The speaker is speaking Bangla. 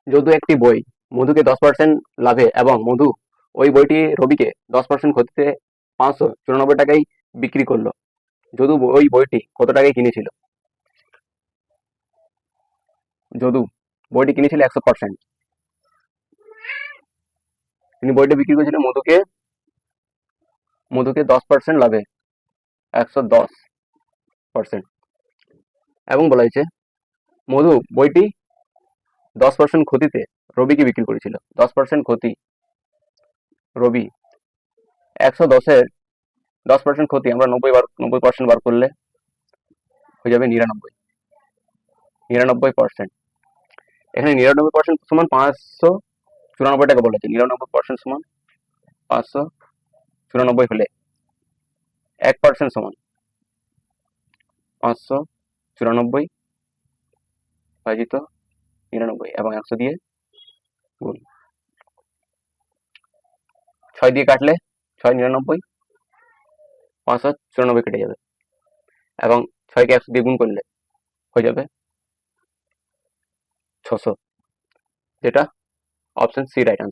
যদু একটি বই মধুকে 10% লাভে এবং মধু ওই বইটি রবিকে 10% ক্ষতিতে 594 টাকায় বিক্রি করলো, যদু ওই বইটি কত টাকায় কিনেছিল? যদু বইটি কিনেছিল 100%, তিনি বইটি বিক্রি করেছিল মধুকে মধুকে 10% লাভে, 110%। এবং বলা হয়েছে মধু বইটি 10% ক্ষতিতে রবিকে বিক্রি করেছিল। 10% ক্ষতি রবি, 110-এর 10% ক্ষতি আমরা 90% বার করলে হয়ে যাবে 99%। এখানে 99% সমান 594 টাকা বলেছে। 99% সমান 594 হলে 1% সমান 594 ভাজিত 99 এবং 100 দিয়ে গুণ। 6 দিয়ে কাটলে 6 99, 594 কেটে যাবে এবং 6কে 100 দিয়ে গুণ করলে হয়ে যাবে 600, যেটা অপশন সি রাইট আনসার।